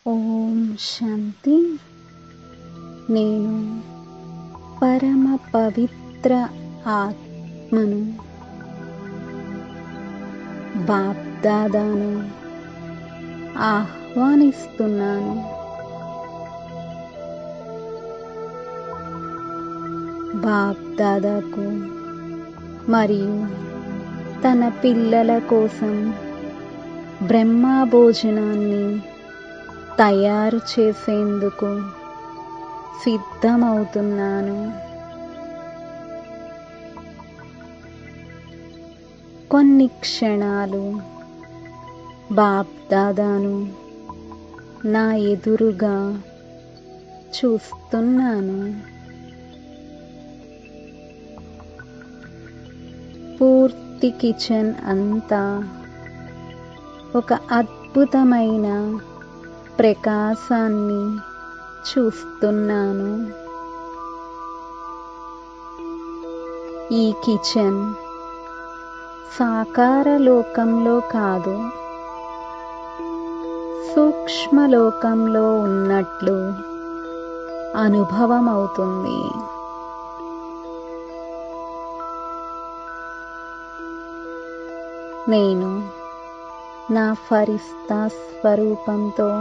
ఓం శాంతి. నేను పరమ పవిత్ర ఆత్మను. బాప్దాదాను ఆహ్వానిస్తున్నాను. బాప్దాదాకు మరియు తన పిల్లల కోసం బ్రహ్మ భోజనాన్ని తయారు చేసేందుకు సిద్ధమవుతున్నాను. కొన్ని క్షణాలు బాప్దాదాను నా ఎదురుగా చూస్తున్నాను. పూర్తి కిచెన్ అంతా ఒక అద్భుతమైన ప్రకాశాన్ని చూస్తున్నాను. ఈ కిచెన్ సాకార లోకంలో కాదు, సూక్ష్మలోకంలో ఉన్నట్లు అనుభవం అవుతుంది. నేను నా ఫరిస్తా స్వరూపంతో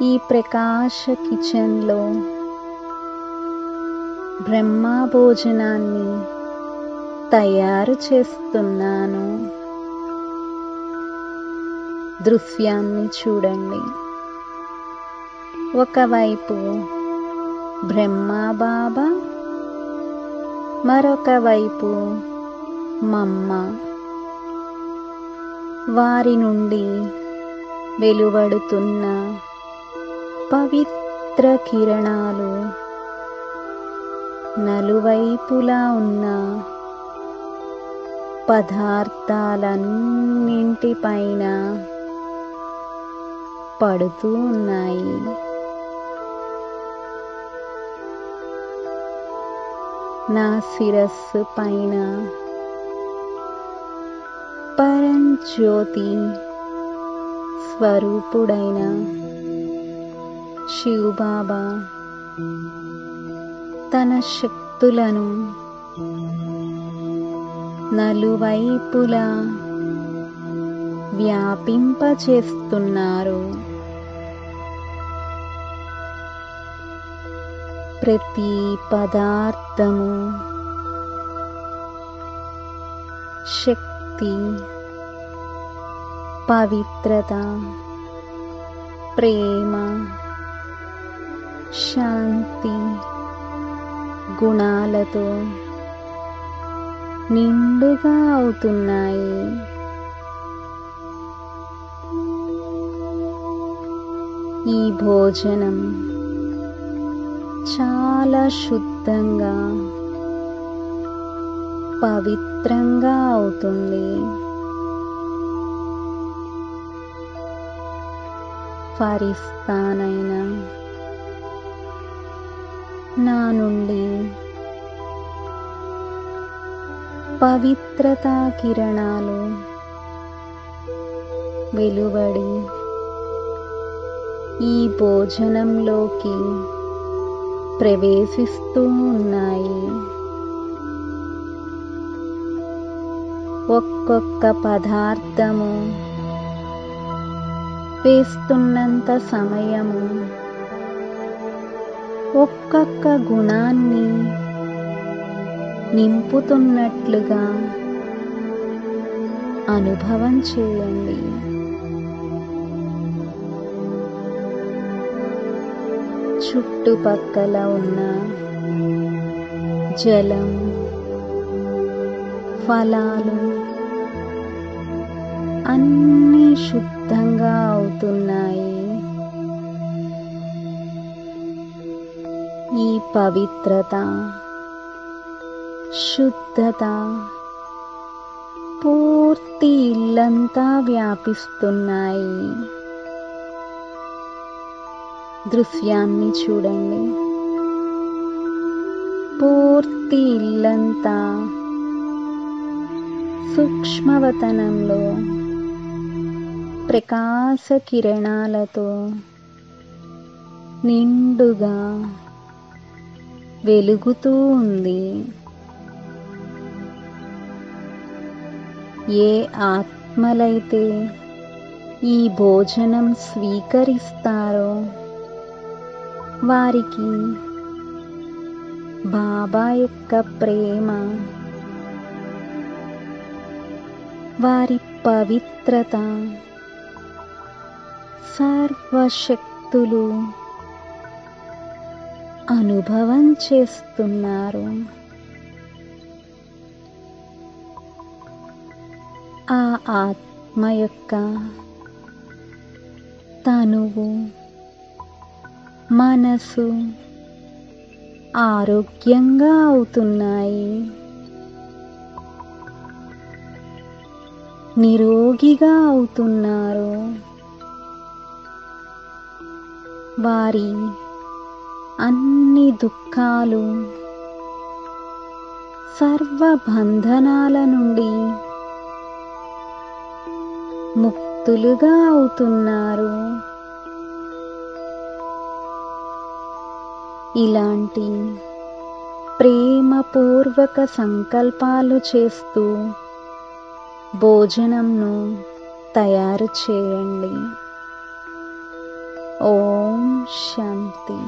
ఈ ప్రకాశ కిచెన్లో బ్రహ్మ భోజనాన్ని తయారు చేస్తున్నాను. దృశ్యాన్ని చూడండి. ఒకవైపు బ్రహ్మ బాబా, మరొక వైపు మమ్మ. వారి నుండి వెలువడుతున్న పవిత్ర కిరణాలు నలువైపులా ఉన్న పదార్థాలన్నింటిపైన పడుతూ ఉన్నాయి. నా శిరస్సు పైన పరంజ్యోతి స్వరూపుడైన శివబాబా తన శక్తులను నలువైపులా వ్యాపింపచేస్తున్నారు. ప్రతి పదార్థము శక్తి, పవిత్రత, ప్రేమ, శాంతి గుణాలతో నిండుగా అవుతున్నాయి. ఈ భోజనం చాలా శుద్ధంగా, పవిత్రంగా అవుతుంది. ఫరిస్తానైన నా నుండి పవిత్రతా కిరణాలు వెలువడి ఈ భోజనంలోకి ప్రవేశిస్తూ ఉన్నాయి. ఒక్కొక్క పదార్థము వేస్తున్నంత సమయము ఒక్కొక్క గుణాన్ని నింపుతున్నట్లుగా అనుభవం చేయండి. చుట్టుపక్కల ఉన్న జలం, ఫలాలు అన్నీ శుద్ధంగా అవుతున్నాయి. ఈ పవిత్రత, శుద్ధత పూర్తి ఇల్లంతా వ్యాపిస్తున్నాయి. దృశ్యాన్ని చూడండి. పూర్తి ఇల్లంతా సూక్ష్మవతనంలో ప్రకాశ కిరణాలతో నిండుగా వెలుగుతూ ఉంది. ఏ ఆత్మలైతే ఈ భోజనం స్వీకరిస్తారో వారికి బాబా యొక్క ప్రేమ, వారి పవిత్రత, సర్వశక్తులు అనుభవం చేస్తున్నారు. ఆ ఆత్మ యొక్క తనువు, మనసు ఆరోగ్యంగా అవుతున్నాయి, నిరోగిగా అవుతున్నారు. వారి అన్ని దుఃఖాలు, సర్వ బంధనాల నుండి ముక్తులుగా అవుతున్నారు. ఇలాంటి ప్రేమపూర్వక సంకల్పాలు చేస్తూ భోజనంను తయారు చేయండి. ఓం శాంతి.